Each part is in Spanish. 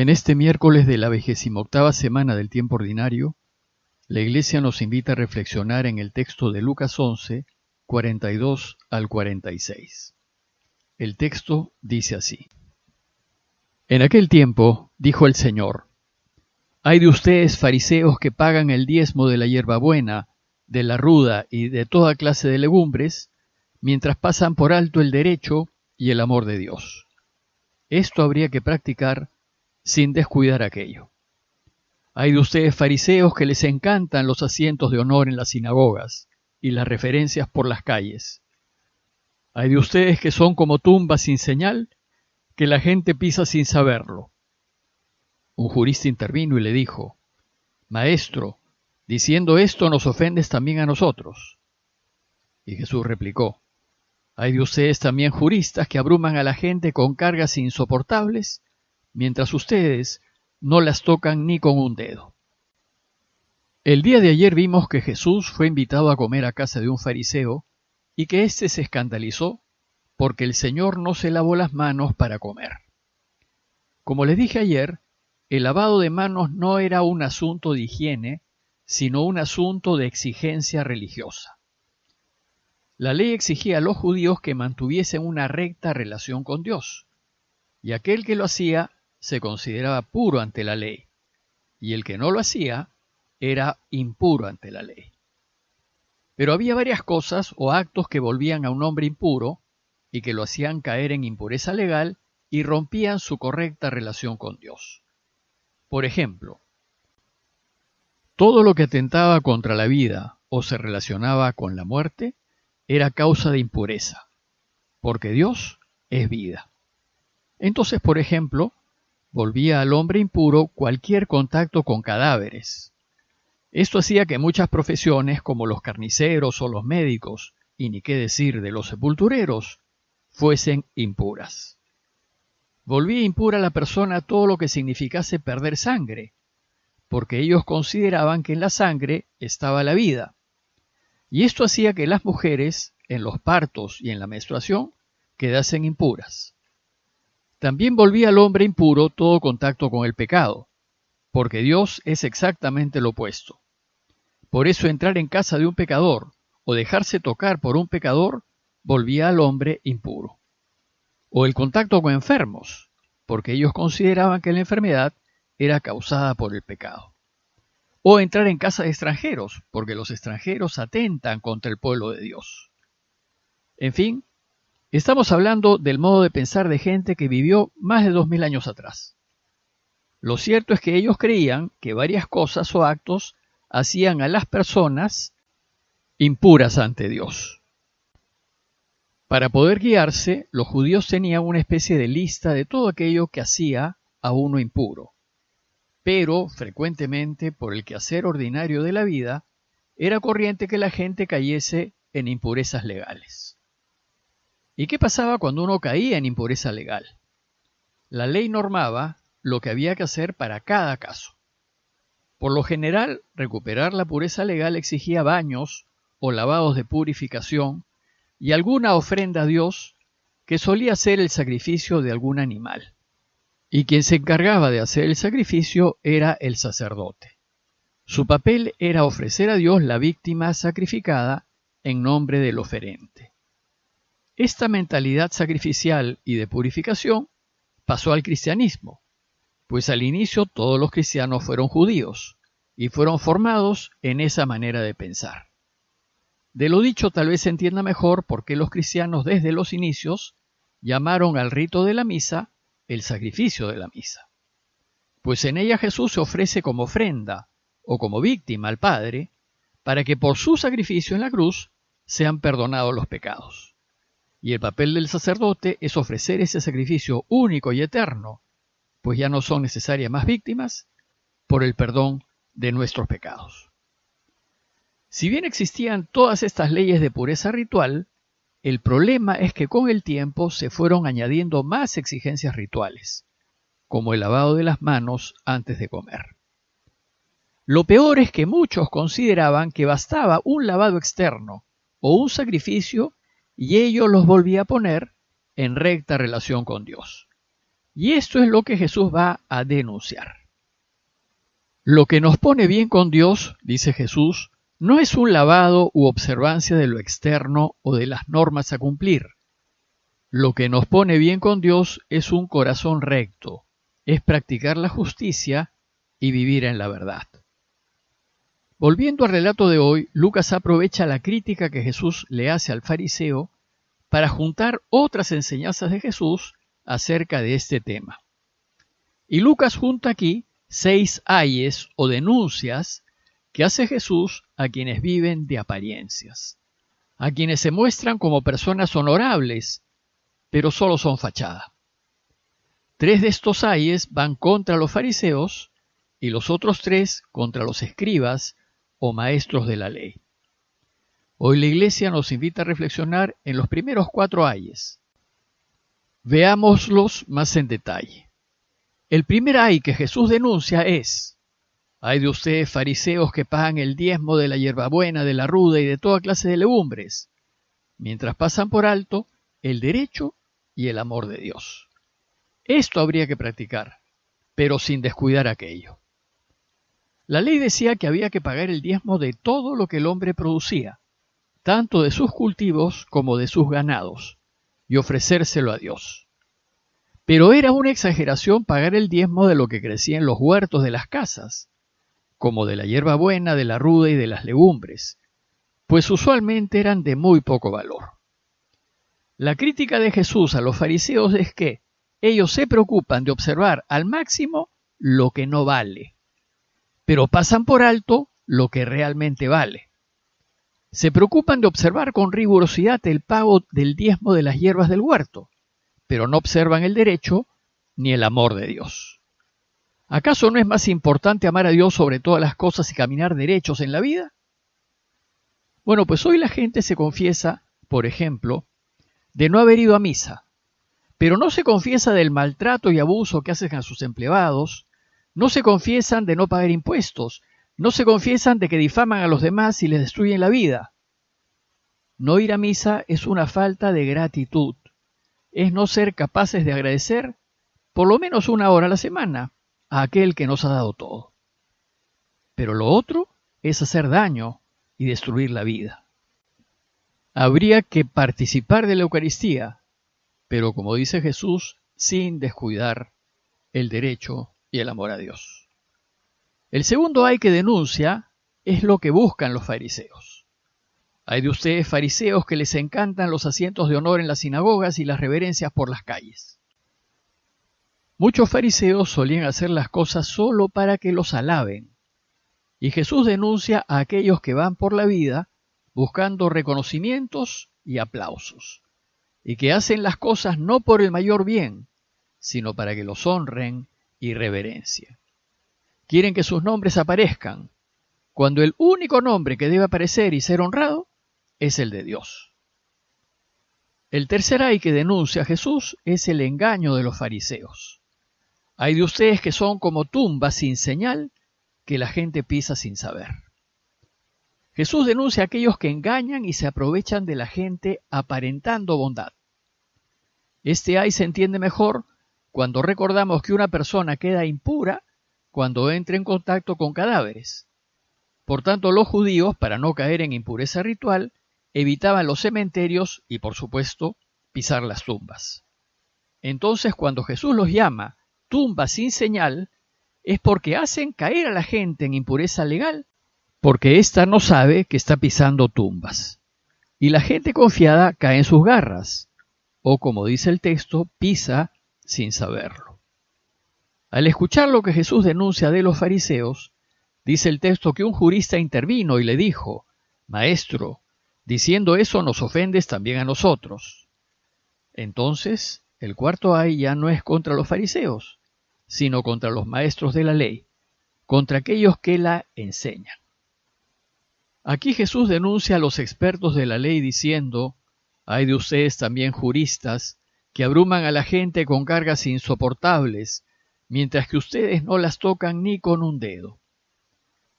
En este miércoles de la 28ª semana del tiempo ordinario, la Iglesia nos invita a reflexionar en el texto de Lucas 11, 42 al 46. El texto dice así: En aquel tiempo dijo el Señor: Ay de ustedes, fariseos, que pagan el diezmo de la hierbabuena, de la ruda y de toda clase de legumbres, mientras pasan por alto el derecho y el amor de Dios. Esto habría que practicar sin descuidar aquello. Hay de ustedes, fariseos, que les encantan los asientos de honor en las sinagogas y las referencias por las calles. Hay de ustedes que son como tumbas sin señal, que la gente pisa sin saberlo. Un jurista intervino y le dijo: Maestro, diciendo esto nos ofendes también a nosotros. Y Jesús replicó: Hay de ustedes también juristas que abruman a la gente con cargas insoportables, mientras ustedes no las tocan ni con un dedo. El día de ayer vimos que Jesús fue invitado a comer a casa de un fariseo y que éste se escandalizó porque el Señor no se lavó las manos para comer. Como les dije ayer, el lavado de manos no era un asunto de higiene, sino un asunto de exigencia religiosa. La ley exigía a los judíos que mantuviesen una recta relación con Dios, y aquel que lo hacía se consideraba puro ante la ley, y el que no lo hacía era impuro ante la ley. Pero había varias cosas o actos que volvían a un hombre impuro y que lo hacían caer en impureza legal y rompían su correcta relación con Dios. Por ejemplo, todo lo que atentaba contra la vida o se relacionaba con la muerte era causa de impureza, porque Dios es vida. Entonces, por ejemplo, volvía al hombre impuro cualquier contacto con cadáveres. Esto hacía que muchas profesiones, como los carniceros o los médicos, y ni qué decir de los sepultureros, fuesen impuras. Volvía impura a la persona todo lo que significase perder sangre, porque ellos consideraban que en la sangre estaba la vida. Y esto hacía que las mujeres, en los partos y en la menstruación, quedasen impuras. También volvía al hombre impuro todo contacto con el pecado, porque Dios es exactamente lo opuesto. Por eso entrar en casa de un pecador o dejarse tocar por un pecador volvía al hombre impuro. O el contacto con enfermos, porque ellos consideraban que la enfermedad era causada por el pecado. O entrar en casa de extranjeros, porque los extranjeros atentan contra el pueblo de Dios. En fin, estamos hablando del modo de pensar de gente que vivió más de 2000 años atrás. Lo cierto es que ellos creían que varias cosas o actos hacían a las personas impuras ante Dios. Para poder guiarse, los judíos tenían una especie de lista de todo aquello que hacía a uno impuro. Pero, frecuentemente, por el quehacer ordinario de la vida, era corriente que la gente cayese en impurezas legales. ¿Y qué pasaba cuando uno caía en impureza legal? La ley normaba lo que había que hacer para cada caso. Por lo general, recuperar la pureza legal exigía baños o lavados de purificación y alguna ofrenda a Dios, que solía ser el sacrificio de algún animal. Y quien se encargaba de hacer el sacrificio era el sacerdote. Su papel era ofrecer a Dios la víctima sacrificada en nombre del oferente. Esta mentalidad sacrificial y de purificación pasó al cristianismo, pues al inicio todos los cristianos fueron judíos y fueron formados en esa manera de pensar. De lo dicho tal vez se entienda mejor por qué los cristianos desde los inicios llamaron al rito de la misa el sacrificio de la misa, pues en ella Jesús se ofrece como ofrenda o como víctima al Padre para que por su sacrificio en la cruz sean perdonados los pecados. Y el papel del sacerdote es ofrecer ese sacrificio único y eterno, pues ya no son necesarias más víctimas, por el perdón de nuestros pecados. Si bien existían todas estas leyes de pureza ritual, el problema es que con el tiempo se fueron añadiendo más exigencias rituales, como el lavado de las manos antes de comer. Lo peor es que muchos consideraban que bastaba un lavado externo o un sacrificio y ello los volvía a poner en recta relación con Dios. Y esto es lo que Jesús va a denunciar. Lo que nos pone bien con Dios, dice Jesús, no es un lavado u observancia de lo externo o de las normas a cumplir. Lo que nos pone bien con Dios es un corazón recto, es practicar la justicia y vivir en la verdad. Volviendo al relato de hoy, Lucas aprovecha la crítica que Jesús le hace al fariseo para juntar otras enseñanzas de Jesús acerca de este tema. Y Lucas junta aquí 6 ayes o denuncias que hace Jesús a quienes viven de apariencias, a quienes se muestran como personas honorables, pero solo son fachada. 3 de estos ayes van contra los fariseos y los otros 3 contra los escribas o maestros de la ley. Hoy la Iglesia nos invita a reflexionar en los primeros 4 ayes. Veámoslos más en detalle. El primer ay que Jesús denuncia es: ay de ustedes, fariseos, que pagan el diezmo de la hierbabuena, de la ruda y de toda clase de legumbres, mientras pasan por alto el derecho y el amor de Dios. Esto habría que practicar, pero sin descuidar aquello. La ley decía que había que pagar el diezmo de todo lo que el hombre producía, tanto de sus cultivos como de sus ganados, y ofrecérselo a Dios. Pero era una exageración pagar el diezmo de lo que crecía en los huertos de las casas, como de la hierbabuena, de la ruda y de las legumbres, pues usualmente eran de muy poco valor. La crítica de Jesús a los fariseos es que ellos se preocupan de observar al máximo lo que no vale, pero pasan por alto lo que realmente vale. Se preocupan de observar con rigurosidad el pago del diezmo de las hierbas del huerto, pero no observan el derecho ni el amor de Dios. ¿Acaso no es más importante amar a Dios sobre todas las cosas y caminar derechos en la vida? Bueno, pues hoy la gente se confiesa, por ejemplo, de no haber ido a misa, pero no se confiesa del maltrato y abuso que hacen a sus empleados, no se confiesan de no pagar impuestos, no se confiesan de que difaman a los demás y les destruyen la vida. No ir a misa es una falta de gratitud, es no ser capaces de agradecer por lo menos 1 hora a la semana a aquel que nos ha dado todo. Pero lo otro es hacer daño y destruir la vida. Habría que participar de la Eucaristía, pero como dice Jesús, sin descuidar el derecho y el amor a Dios. El segundo ay que denuncia es lo que buscan los fariseos. Hay de ustedes, fariseos, que les encantan los asientos de honor en las sinagogas y las reverencias por las calles. Muchos fariseos solían hacer las cosas solo para que los alaben, y Jesús denuncia a aquellos que van por la vida buscando reconocimientos y aplausos, y que hacen las cosas no por el mayor bien, sino para que los honren y reverencien. Quieren que sus nombres aparezcan, cuando el único nombre que debe aparecer y ser honrado es el de Dios. El tercer ay que denuncia a Jesús es el engaño de los fariseos. Hay de ustedes que son como tumbas sin señal que la gente pisa sin saber. Jesús denuncia a aquellos que engañan y se aprovechan de la gente aparentando bondad. Este ay se entiende mejor cuando recordamos que una persona queda impura cuando entra en contacto con cadáveres. Por tanto, los judíos, para no caer en impureza ritual, evitaban los cementerios y, por supuesto, pisar las tumbas. Entonces, cuando Jesús los llama tumbas sin señal, es porque hacen caer a la gente en impureza legal, porque ésta no sabe que está pisando tumbas. Y la gente confiada cae en sus garras, o como dice el texto, pisa sin saberlo. Al escuchar lo que Jesús denuncia de los fariseos, dice el texto que un jurista intervino y le dijo: Maestro, diciendo eso nos ofendes también a nosotros. Entonces, el cuarto ay ya no es contra los fariseos, sino contra los maestros de la ley, contra aquellos que la enseñan. Aquí Jesús denuncia a los expertos de la ley diciendo: hay de ustedes también, juristas, que abruman a la gente con cargas insoportables, mientras que ustedes no las tocan ni con un dedo.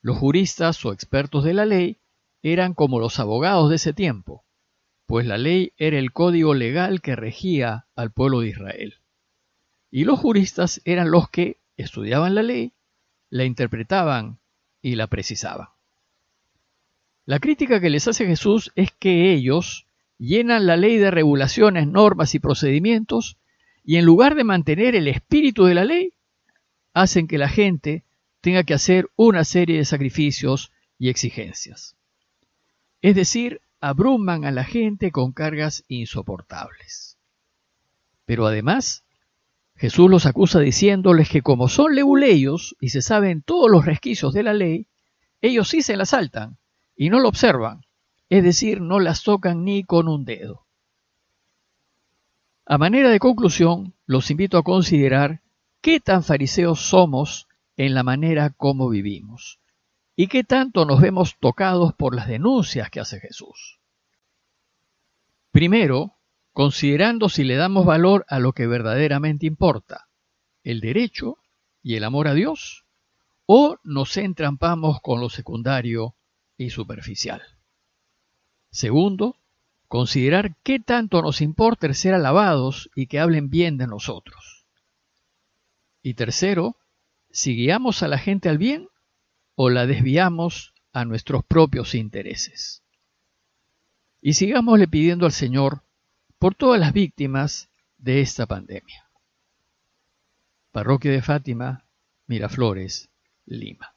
Los juristas o expertos de la ley eran como los abogados de ese tiempo, pues la ley era el código legal que regía al pueblo de Israel. y los juristas eran los que estudiaban la ley, la interpretaban y la precisaban. La crítica que les hace Jesús es que ellos llenan la ley de regulaciones, normas y procedimientos y en lugar de mantener el espíritu de la ley, hacen que la gente tenga que hacer una serie de sacrificios y exigencias. Es decir, abruman a la gente con cargas insoportables. Pero además, Jesús los acusa diciéndoles que como son leguleyos y se saben todos los resquicios de la ley, ellos sí se la saltan y no lo observan, es decir, no las tocan ni con un dedo. A manera de conclusión, los invito a considerar qué tan fariseos somos en la manera como vivimos y qué tanto nos vemos tocados por las denuncias que hace Jesús. Primero, considerando si le damos valor a lo que verdaderamente importa, el derecho y el amor a Dios, o nos entrampamos con lo secundario y superficial. Segundo, considerar qué tanto nos importa el ser alabados y que hablen bien de nosotros. Y tercero, si guiamos a la gente al bien o la desviamos a nuestros propios intereses. Y sigámosle pidiendo al Señor por todas las víctimas de esta pandemia. Parroquia de Fátima, Miraflores, Lima.